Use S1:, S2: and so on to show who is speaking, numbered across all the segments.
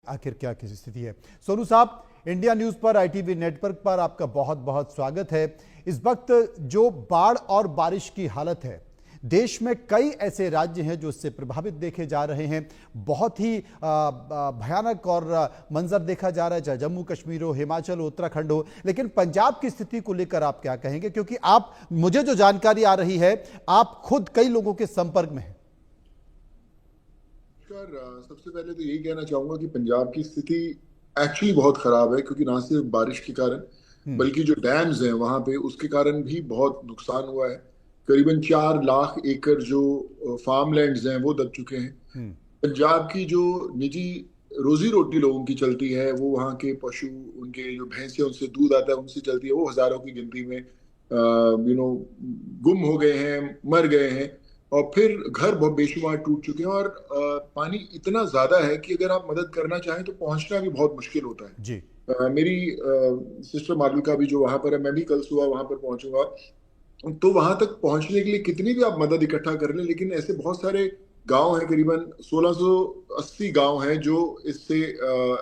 S1: आखिर क्या किसी स्थिति है। सोनू साहब, इंडिया न्यूज पर, आईटीवी नेटवर्क पर आपका बहुत बहुत स्वागत है। इस वक्त जो बाढ़ और बारिश की हालत है, देश में कई ऐसे राज्य हैं जो इससे प्रभावित देखे जा रहे हैं। बहुत ही भयानक और मंजर देखा जा रहा है, चाहे जम्मू कश्मीर हो, हिमाचल हो, उत्तराखंड हो। लेकिन पंजाब की स्थिति को लेकर आप क्या कहेंगे, क्योंकि आप, मुझे जो जानकारी आ रही है, आप खुद कई लोगों के संपर्क में हैं।
S2: सबसे पहले तो यही कहना चाहूंगा कि पंजाब की स्थिति एक्चुअली बहुत खराब है, क्योंकि ना सिर्फ बारिश के कारण बल्कि जो डैम्स हैं वहां पे उसके कारण भी बहुत नुकसान हुआ है। करीबन 4 लाख एकड़ जो फार्म लैंड्स हैं वो दब चुके हैं। पंजाब की जो निजी रोजी रोटी लोगों की चलती है, वो वहाँ के पशु, उनके जो भैंसे उनसे दूध आता है उनसे चलती है, वो हजारों की गिनती में गुम हो गए हैं, मर गए हैं। और फिर घर बहुत बेशुमार टूट चुके हैं, और पानी इतना ज्यादा है कि अगर आप मदद करना चाहें तो पहुंचना भी बहुत मुश्किल होता है
S1: जी।
S2: मेरी सिस्टर मालविका भी जो वहां पर है, मैं भी कल सुबह वहां पर पहुंचूंगा। तो वहां तक पहुंचने के लिए कितनी भी आप मदद इकट्ठा कर लें, लेकिन ऐसे बहुत सारे गांव हैं, करीबन 1680 गांव हैं जो इससे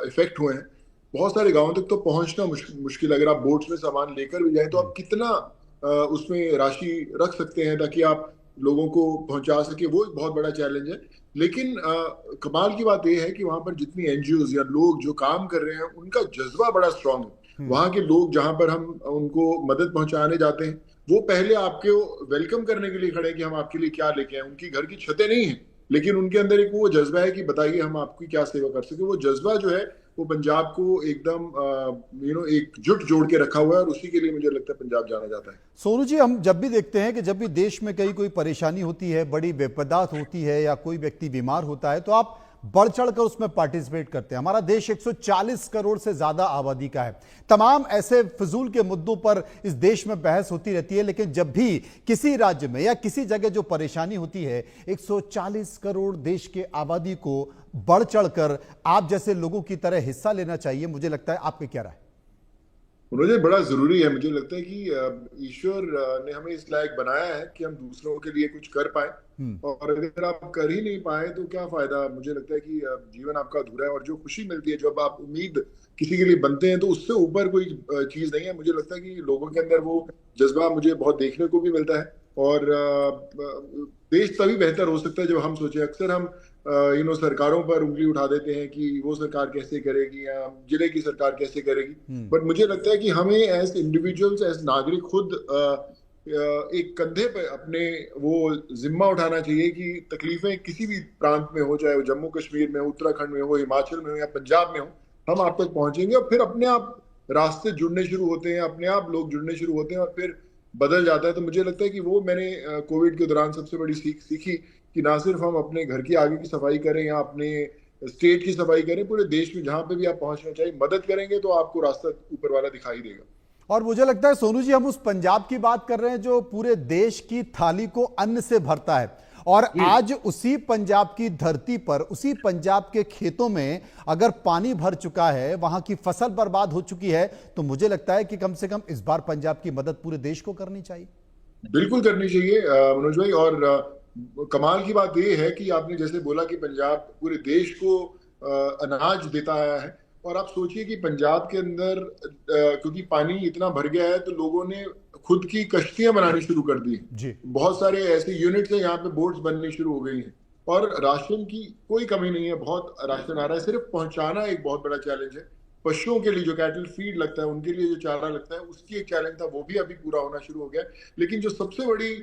S2: इफेक्ट हुए हैं। बहुत सारे गांवों तक तो पहुंचना मुश्किल। अगर आप बोट्स में सामान लेकर भी जाएं तो आप कितना उसमें राशि रख सकते हैं ताकि आप लोगों को पहुंचा सके, वो एक बहुत बड़ा चैलेंज है। लेकिन कमाल की बात यह है कि वहां पर जितनी एनजीओज या लोग जो काम कर रहे हैं उनका जज्बा बड़ा स्ट्रांग है। वहां के लोग जहां पर हम उनको मदद पहुंचाने जाते हैं, वो पहले आपके वेलकम करने के लिए खड़े हैं कि हम आपके लिए क्या लेके आए। उनकी घर की छतें नहीं है, लेकिन उनके अंदर एक वो जज्बा है कि बताइए हम आपकी क्या सेवा कर सके। वो जज्बा जो है वो पंजाब को एकदम एकजुट जोड़ के रखा हुआ है, और उसी के लिए मुझे लगता है पंजाब जाना जाता है।
S1: सोनू जी, हम जब भी देखते हैं कि जब भी देश में कहीं कोई परेशानी होती है, बड़ी विपदा होती है या कोई व्यक्ति बीमार होता है, तो आप बढ़ चढ़कर उसमें पार्टिसिपेट करते हैं। हमारा देश 140 करोड़ से ज्यादा आबादी का है। तमाम ऐसे फिजूल के मुद्दों पर इस देश में बहस होती रहती है, लेकिन जब भी किसी राज्य में या किसी जगह जो परेशानी होती है, 140 करोड़ देश के आबादी को बढ़ चढ़कर आप जैसे लोगों की तरह हिस्सा लेना चाहिए। मुझे लगता है, आपकी क्या राय?
S2: मुझे बड़ा जरूरी है। मुझे लगता है कि ईश्वर ने हमें इस लायक बनाया है कि हम दूसरों के लिए कुछ कर पाए, और अगर आप कर ही नहीं पाए तो क्या फायदा। मुझे लगता है कि जीवन आपका अधूरा है, और जो खुशी मिलती है जब आप उम्मीद किसी के लिए बनते हैं, तो उससे ऊपर कोई चीज नहीं है। मुझे लगता है कि लोगों के अंदर वो जज्बा मुझे बहुत देखने को भी मिलता है, और देश तभी बेहतर हो सकता है जब हम सोचे। अक्सर हम सरकारों पर उंगली उठा देते हैं कि वो सरकार कैसे करेगी या जिले की सरकार कैसे करेगी, बट मुझे लगता है कि हमें एज इंडिविजुअल्स, एज नागरिक, खुद एक कंधे पे अपने वो जिम्मा उठाना चाहिए कि तकलीफें किसी भी प्रांत में हो, चाहे वो जम्मू कश्मीर में हो, उत्तराखंड में हो, हिमाचल में हो या पंजाब में हो, हम आप तक पहुंचेंगे। और फिर अपने आप रास्ते जुड़ने शुरू होते हैं, अपने आप लोग जुड़ने शुरू होते हैं, और फिर बदल जाता है। तो मुझे लगता है कि वो मैंने कोविड के दौरान सबसे बड़ी सीखी कि ना सिर्फ हम अपने घर की आगे की सफाई करें या अपने स्टेट की सफाई करें, पूरे देश में जहां पे भी आप पहुंचना चाहिए मदद करेंगे तो आपको रास्ता ऊपर वाला दिखाई देगा।
S1: और मुझे लगता है सोनू जी, हम उस पंजाब की बात कर रहे हैं जो पूरे देश की थाली को अन्न से भरता है, और आज उसी पंजाब की धरती पर, उसी पंजाब के खेतों में अगर पानी भर चुका है, वहां की फसल बर्बाद हो चुकी है, तो मुझे लगता है कि कम से कम इस बार पंजाब की मदद पूरे देश को करनी चाहिए।
S2: बिल्कुल करनी चाहिए मनोज भाई। और कमाल की बात यह है कि आपने जैसे बोला कि पंजाब पूरे देश को अनाज देता आया है, और आप सोचिए कि पंजाब के अंदर क्योंकि पानी इतना भर गया है तो लोगों ने खुद की कश्तियां बनानी शुरू कर दी
S1: जी।
S2: बहुत सारे ऐसे यूनिट्स हैं, यहाँ पे बोट्स बननी शुरू हो गई हैं, और राशन की कोई कमी नहीं है, बहुत राशन आ रहा है। सिर्फ पहुंचाना एक बहुत बड़ा चैलेंज है। पशुओं के लिए जो कैटल फीड लगता है, उनके लिए जो चारा लगता है, उसकी एक चैलेंज था, वो भी अभी पूरा होना शुरू हो गया। लेकिन जो सबसे बड़ी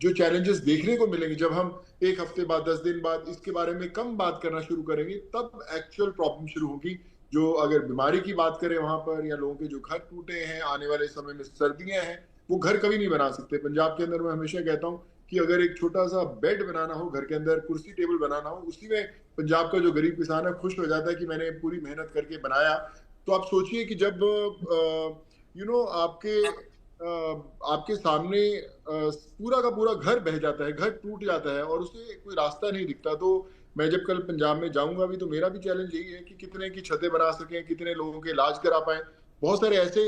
S2: जो चैलेंजेस देखने को मिलेंगे जब हम एक हफ्ते बाद, 10 दिन बाद इसके बारे में कम बात करना शुरू करेंगे, तब एक्चुअल प्रॉब्लम शुरू होगी। जो अगर बीमारी की बात करें वहां पर, या लोगों के जो घर टूटे हैं, आने वाले समय में सर्दियां हैं, वो घर कभी नहीं बना सकते। पंजाब के अंदर मैं हमेशा कहता हूँ कि अगर एक छोटा सा बेड बनाना हो घर के अंदर, कुर्सी टेबल बनाना हो, उसी में पंजाब का जो गरीब किसान है खुश हो जाता है कि मैंने पूरी मेहनत करके बनाया। तो आप सोचिए कि जब आपके आपके सामने पूरा का पूरा घर बह जाता है, घर टूट जाता है, और उसे कोई रास्ता नहीं दिखता। तो मैं जब कल पंजाब में जाऊंगा भी, तो मेरा भी चैलेंज यही है कि कितने की छतें बना सकें, कितने लोगों के इलाज करा पाए। बहुत सारे ऐसे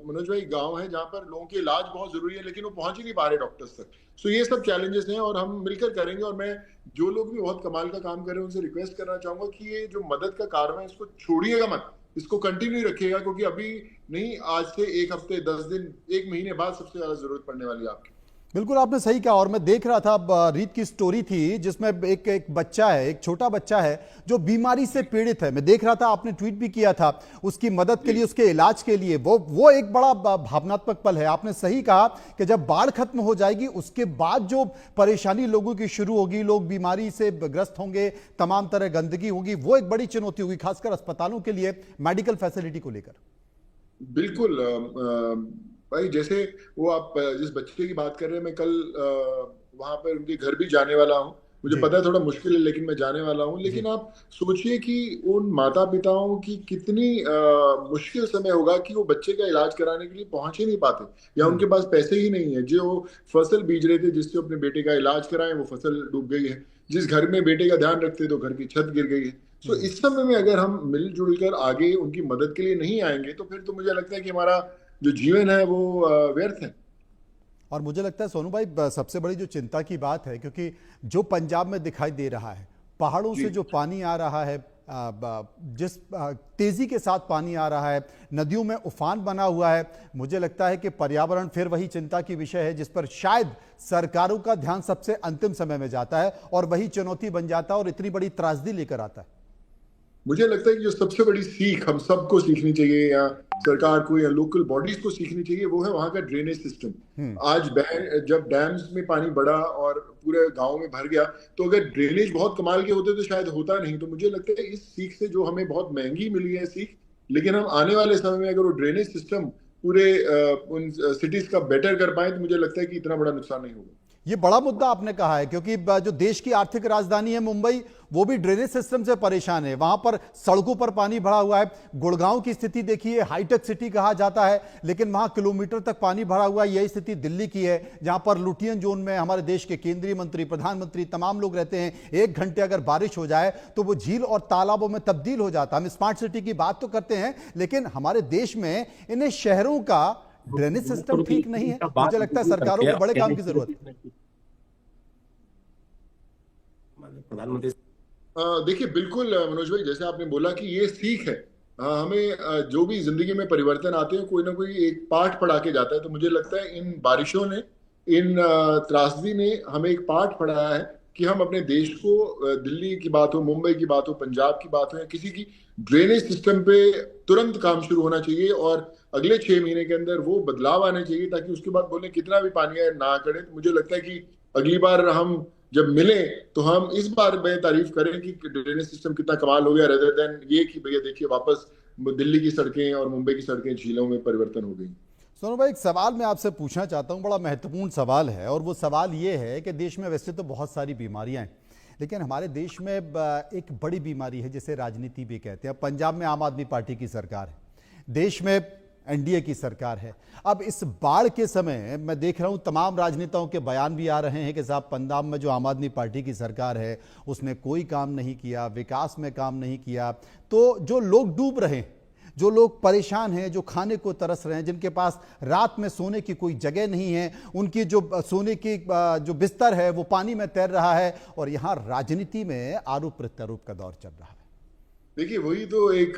S2: मनोज भाई गांव हैं जहां पर लोगों के इलाज बहुत जरूरी है लेकिन वो पहुंच ही नहीं पा रहे डॉक्टर्स तक। सो ये सब चैलेंजेस हैं और हम मिलकर करेंगे। और मैं जो लोग भी बहुत कमाल का काम कर रहे हैं उनसे रिक्वेस्ट करना चाहूंगा कि ये जो मदद का कार्य है इसको छोड़िएगा मत, इसको कंटिन्यू रखिएगा, क्योंकि अभी नहीं, आज से एक हफ्ते, 10 दिन, एक महीने बाद सबसे ज्यादा जरूरत पड़ने वाली है आपकी।
S1: बिल्कुल आपने सही कहा। और मैं देख रहा था, रीत की स्टोरी थी जिसमें एक बच्चा है, एक छोटा बच्चा है जो बीमारी से पीड़ित है। मैं देख रहा था, आपने ट्वीट भी किया था उसकी मदद के लिए, उसके इलाज के लिए। वो एक बड़ा भावनात्मक पल है। आपने सही कहा कि जब बाढ़ खत्म हो जाएगी उसके बाद जो परेशानी लोगों की शुरू होगी, लोग बीमारी से ग्रस्त होंगे, तमाम तरह गंदगी होगी, वो एक बड़ी चुनौती होगी, खासकर अस्पतालों के लिए मेडिकल फैसिलिटी को लेकर।
S2: बिल्कुल भाई, जैसे वो आप जिस बच्चे की बात कर रहे हैं, मैं कल वहां पर उनके घर भी जाने वाला हूँ। मुझे
S1: जी।
S2: पता है थोड़ा मुश्किल है लेकिन मैं जाने वाला हूँ।
S1: जी।
S2: लेकिन आप सोचिए कि उन माता पिताओं की कितनी मुश्किल समय होगा कि वो बच्चे का इलाज कराने के लिए पहुंच ही नहीं पाते, या उनके पास पैसे ही नहीं है। जो फसल बीज रहे थे जिससे अपने बेटे का इलाज कराएं, वो फसल डूब गई है। जिस घर में बेटे का ध्यान रखते तो घर की छत गिर गई है। सो इस समय में अगर हम मिलजुल कर आगे उनकी मदद के लिए नहीं आएंगे तो फिर तो मुझे लगता है कि हमारा जो जीवन है वो व्यर्थ है।
S1: और मुझे लगता है सोनू भाई, सबसे बड़ी जो चिंता की बात है, क्योंकि जो पंजाब में दिखाई दे रहा है, पहाड़ों
S2: जी
S1: से जो पानी आ रहा है, जिस तेजी के साथ पानी आ रहा है, नदियों में उफान बना हुआ है, मुझे लगता है कि पर्यावरण फिर वही चिंता की विषय है जिस पर शायद सरकारों का ध्यान सबसे अंतिम समय में जाता है और वही चुनौती बन जाता है और इतनी बड़ी त्रासदी लेकर आता है।
S2: मुझे लगता है कि जो सबसे बड़ी सीख हम सबको सीखनी चाहिए, या सरकार को या लोकल बॉडीज को सीखनी चाहिए, वो है वहां का ड्रेनेज सिस्टम। आज जब डैम्स में पानी बढ़ा और पूरे गांव में भर गया, तो अगर ड्रेनेज बहुत कमाल के होते तो शायद होता नहीं। तो मुझे लगता है इस सीख से, जो हमें बहुत महंगी मिली है सीख, लेकिन हम आने वाले समय में अगर वो ड्रेनेज सिस्टम पूरे उन सिटीज का बेटर कर पाए तो मुझे लगता है कि इतना बड़ा नुकसान नहीं होगा।
S1: ये बड़ा मुद्दा आपने कहा है, क्योंकि जो देश की आर्थिक राजधानी है मुंबई, वो भी ड्रेनेज सिस्टम से परेशान है। वहां पर सड़कों पर पानी भरा हुआ है। गुड़गांव की स्थिति देखिए, हाईटेक सिटी कहा जाता है लेकिन वहां किलोमीटर तक पानी भरा हुआ है। यही स्थिति दिल्ली की है, जहां पर लुटियन जोन में हमारे देश के केंद्रीय मंत्री, प्रधानमंत्री, तमाम लोग रहते हैं। 1 घंटे अगर बारिश हो जाए तो वो झील और तालाबों में तब्दील हो जाता है। हम स्मार्ट सिटी की बात तो करते हैं, लेकिन हमारे देश में इन्हें शहरों का ड्रेनेज सिस्टम ठीक नहीं है। मुझे लगता है सरकारों को बड़े काम की जरूरत है।
S3: प्रधानमंत्री
S2: देखिए, बिल्कुल मनोज भाई, जैसे आपने बोला कि ये सीख है। हमें जो भी जिंदगी में परिवर्तन आते हैं कोई ना कोई एक पाठ पढ़ा के जाता है। तो मुझे लगता है इन बारिशों ने, इन त्रासदी ने हमें एक पाठ पढ़ाया है कि हम अपने देश को, दिल्ली की बात हो, मुंबई की बात हो, पंजाब की बात हो, या किसी की, ड्रेनेज सिस्टम पे तुरंत काम शुरू होना चाहिए और अगले 6 महीने के अंदर वो बदलाव आने चाहिए, ताकि उसके बाद बोले कितना भी पानी आए ना करे। तो मुझे लगता है कि अगली बार हम जब मिले तो हम इस बार में तारीफ करें कि ड्रेनेज सिस्टम कितना कमाल हो गया, रेदर देन ये कि भैया देखिए वापस दिल्ली की सड़कें और मुंबई की सड़कें झीलों में परिवर्तन हो गई।
S1: सोनू भाई, एक सवाल मैं आपसे पूछना चाहता हूं, बड़ा महत्वपूर्ण सवाल है। और वो सवाल ये है कि देश में वैसे तो बहुत सारी बीमारियां हैं, लेकिन हमारे देश में एक बड़ी बीमारी है जिसे राजनीति भी कहते हैं। पंजाब में आम आदमी पार्टी की सरकार है, देश में एनडीए की सरकार है। अब इस बाढ़ के समय मैं देख रहा हूं तमाम राजनेताओं के बयान भी आ रहे हैं कि साहब, पंजाब में जो आम आदमी पार्टी की सरकार है उसने कोई काम नहीं किया, विकास में काम नहीं किया। तो जो लोग डूब रहे हैं, जो लोग परेशान हैं, जो खाने को तरस रहे हैं, जिनके पास रात में सोने की कोई जगह नहीं है, उनकी जो सोने की जो बिस्तर है वो पानी में तैर रहा है, और यहाँ राजनीति में आरोप प्रत्यारोप का दौर चल रहा है।
S2: देखिए, वही तो एक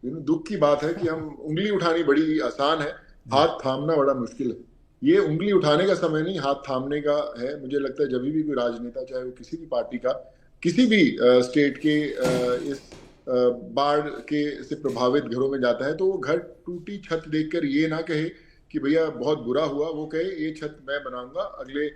S2: दुख की बात है कि हम, उंगली उठानी बड़ी आसान है, हाथ थामना बड़ा मुश्किल है। ये उंगली उठाने का समय नहीं, हाथ थामने का है। मुझे लगता है जब भी कोई राजनेता, चाहे वो किसी भी पार्टी का, किसी भी स्टेट के इस बाढ़ के से प्रभावित घरों में जाता है, तो वो घर टूटी छत देखकर ये ना कहे कि भैया बहुत बुरा हुआ, वो कहे ये छत मैं बनाऊंगा, अगले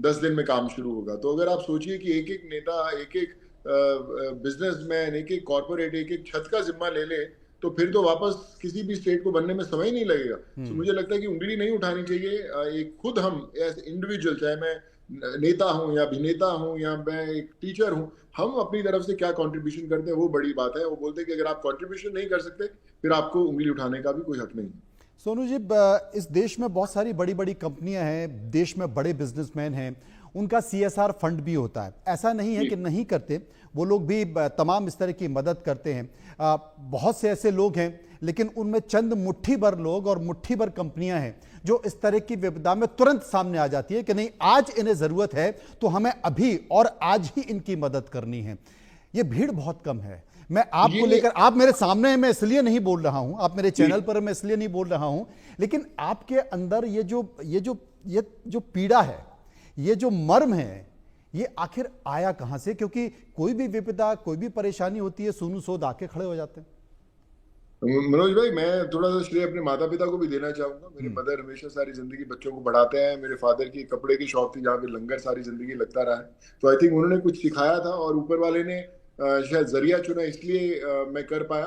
S2: 10 दिन में काम शुरू होगा। तो अगर आप सोचिए कि एक एक नेता, एक एक बिजनेसमैन, एक एक कॉर्पोरेट एक एक छत का जिम्मा ले ले, तो फिर तो वापस किसी भी स्टेट को बनने में समय नहीं लगेगा। तो मुझे लगता है कि उंगली नहीं उठानी चाहिए। एक खुद हम एज इंडिविजुअल, चाहे मैं नेता हूं या अभिनेता हूं या मैं एक टीचर हूं, हम अपनी तरफ से क्या कंट्रीब्यूशन करते हैं वो बड़ी बात है। वो बोलते हैं कि अगर आप कंट्रीब्यूशन नहीं कर सकते फिर आपको उंगली उठाने का भी कोई हक नहीं।
S1: सोनू जी, इस देश में बहुत सारी बड़ी बड़ी कंपनियां हैं, देश में बड़े बिजनेसमैन हैं, उनका CSR फंड भी होता है। ऐसा नहीं है कि नहीं करते, वो लोग भी तमाम इस तरह की मदद करते हैं। बहुत से ऐसे लोग हैं, लेकिन उनमें चंद मुट्ठी भर लोग और मुट्ठी भर कंपनियां हैं जो इस तरह की विपदा में तुरंत सामने आ जाती है कि नहीं, आज इन्हें जरूरत है तो हमें अभी और आज ही इनकी मदद करनी है। ये भीड़ बहुत कम है। मैं आपको लेकर, आप मेरे सामने हैं, मैं इसलिए नहीं बोल रहा हूं, आप मेरे चैनल पर, मैं इसलिए नहीं बोल रहा हूं, लेकिन आपके अंदर ये जो पीड़ा है, ये जो मर्म है, ये आखिर आया कहां से? क्योंकि कोई भी विपदा, कोई भी परेशानी होती है, सोनू सूद आके खड़े हो जाते हैं।
S2: मनोज भाई, मैं थोड़ा सा श्रेय अपने माता पिता को भी देना चाहूंगा। मेरे मदर हमेशा सारी जिंदगी बच्चों को पढ़ाते हैं। मेरे फादर की कपड़े की शॉप थी जहाँ पे लंगर सारी जिंदगी लगता रहा है, तो आई थिंक उन्होंने कुछ सिखाया था और ऊपर वाले ने शायद जरिया चुना, इसलिए मैं कर पाया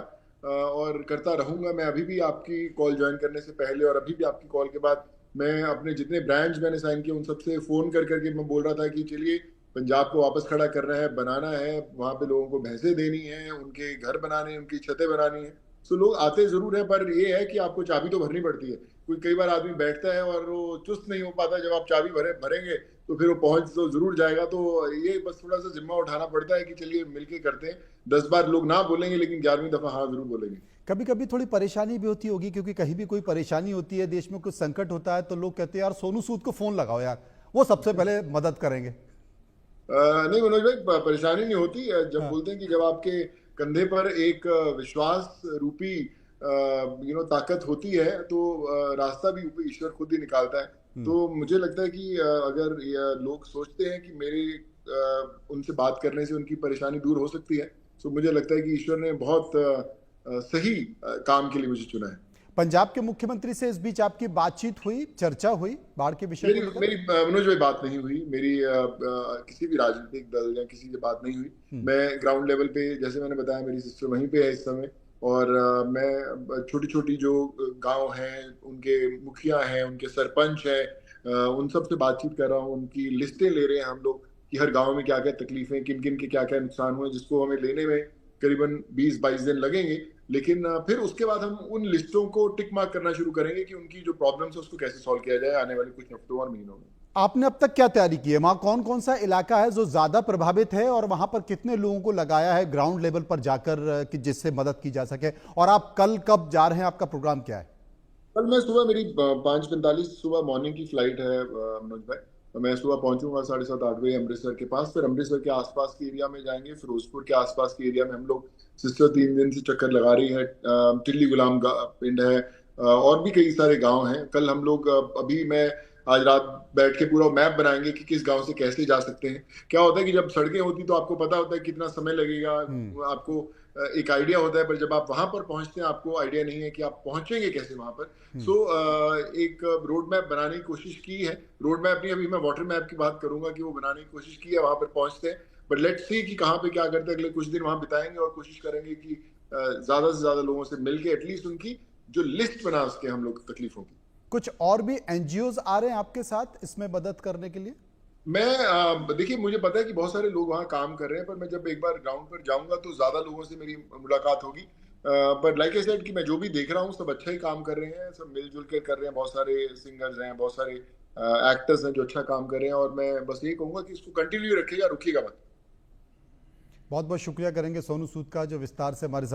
S2: और करता रहूंगा। मैं अभी भी आपकी कॉल ज्वाइन करने से पहले और अभी भी आपकी कॉल के बाद मैं अपने जितने ब्रांड्स मैंने साइन किए उन सबसे फोन कर करके मैं बोल रहा था कि चलिए पंजाब को वापस खड़ा करना है, बनाना है, वहां पे लोगों को भैंसें देनी है, उनके घर बनाने हैं, उनकी छतें बनानी है। सो लोग आते जरूर है, पर ये है कि आपको चाबी तो भरनी पड़ती है। कोई कई बार आदमी बैठता है और वो चुस्त नहीं हो पाता, जब आप चाबी भरेंगे तो फिर वो पहुंच तो जरूर जाएगा। तो ये बस थोड़ा सा जिम्मा उठाना पड़ता है कि चलिए मिलके करते हैं। 10 बार लोग ना बोलेंगे लेकिन 11वीं दफा हाँ जरूर बोलेंगे।
S1: कभी कभी थोड़ी परेशानी भी होती होगी, क्योंकि कहीं भी कोई परेशानी होती है, देश में कुछ संकट होता है, तो लोग कहते हैं यार सोनू सूद को फोन लगाओ यार, वो सबसे पहले मदद करेंगे।
S2: नहीं मनोज भाई, परेशानी नहीं होती। जब
S1: हाँ।
S2: बोलते हैं कि जब आपके कंधे पर एक विश्वास रूपी ताकत होती है तो रास्ता भी ईश्वर खुद ही निकालता है। तो मुझे लगता है कि अगर लोग सोचते हैं कि मेरे उनसे बात करने से उनकी परेशानी दूर हो सकती है, तो मुझे लगता है कि ईश्वर ने बहुत सही काम के लिए मुझे चुना है।
S1: पंजाब के मुख्यमंत्री से इस बीच आपकी बातचीत हुई, चर्चा हुई बाढ़ के विषय
S2: मेरी
S1: को लेकर?
S2: मेरी मनोज भाई बात नहीं हुई। मेरी किसी भी राजनीतिक दल या किसी से बात नहीं हुई। मैं ग्राउंड लेवल पे, जैसे मैंने बताया, मेरी सिस्टर वहीं पे है इस समय, और मैं छोटी छोटी जो गांव हैं, उनके मुखिया हैं, उनके सरपंच हैं, उन सब से बातचीत कर रहा हूँ। उनकी लिस्टें ले रहे हैं हम लोग कि हर गांव में क्या क्या तकलीफें, किन किन के क्या क्या नुकसान हुए, जिसको हमें लेने में करीबन 20-22 दिन लगेंगे। लेकिन फिर उसके बाद हम उन लिस्टों को टिक मार्क करना शुरू करेंगे कि उनकी जो प्रॉब्लम्स है उसको कैसे सॉल्व किया जाए आने वाले कुछ हफ्तों और महीनों में।
S1: आपने अब तक क्या तैयारी की है? वहां कौन कौन सा इलाका है जो ज्यादा प्रभावित है, और वहां पर कितने लोगों को लगाया है ग्राउंड लेवल पर जाकर कि जिससे मदद की जा सके? और आप कल कब जा रहे हैं, आपका प्रोग्राम क्या है?
S2: कल मैं सुबह, मेरी 5:45 सुबह मॉर्निंग की फ्लाइट है मनोज भाई। तो मैं सुबह पहुंचूंगा 7:30-8 बजे अमृतसर के पास। फिर अमृतसर के आसपास के एरिया में जाएंगे, फिरोजपुर के आसपास के एरिया में हम लोग, सिस्टर 3 दिन से चक्कर लगा रही है, टिल्ली गुलाम पिंड है, और भी कई सारे गांव हैं। कल हम लोग अभी मैं आज रात बैठ के पूरा मैप बनाएंगे कि किस गांव से कैसे जा सकते हैं। क्या होता है कि जब सड़कें होती तो आपको पता होता है कितना समय लगेगा, आपको एक आइडिया होता है, पर जब आप वहां पर पहुंचते हैं आपको आइडिया नहीं है कि आप पहुंचेंगे कैसे वहां पर। सो एक रोड मैप बनाने की कोशिश की है। रोड मैप नहीं, अभी मैं वाटर मैप की बात करूंगा कि वो बनाने की कोशिश की है, वहां पर पहुंचते हैं। बट लेट्स सी कि कहाँ पे क्या करते हैं। अगले कुछ दिन वहां बिताएंगे और कोशिश करेंगे कि ज्यादा से ज्यादा लोगों से मिलके एटलीस्ट उनकी जो लिस्ट बना सके हम लोग तकलीफों की।
S1: कुछ और भी एनजीओज आ रहे हैं आपके साथ इसमें मदद करने के लिए?
S2: मैं देखिए, मुझे पता है कि बहुत सारे लोग वहाँ काम कर रहे हैं, पर मैं जब एक बार ग्राउंड पर जाऊंगा तो ज्यादा लोगों से मेरी मुलाकात होगी। पर लाइक आई सेड कि मैं जो भी देख रहा हूँ सब अच्छा ही काम कर रहे हैं, सब मिलजुल कर कर रहे हैं। बहुत सारे सिंगर्स हैं, बहुत सारे एक्टर्स हैं जो अच्छा काम कर रहे हैं, और मैं बस यही कहूंगा कि इसको कंटिन्यू रखिएगा, रुकिएगा मत।
S1: बहुत बहुत शुक्रिया करेंगे सोनू सूद का, जो विस्तार से हमारे साथ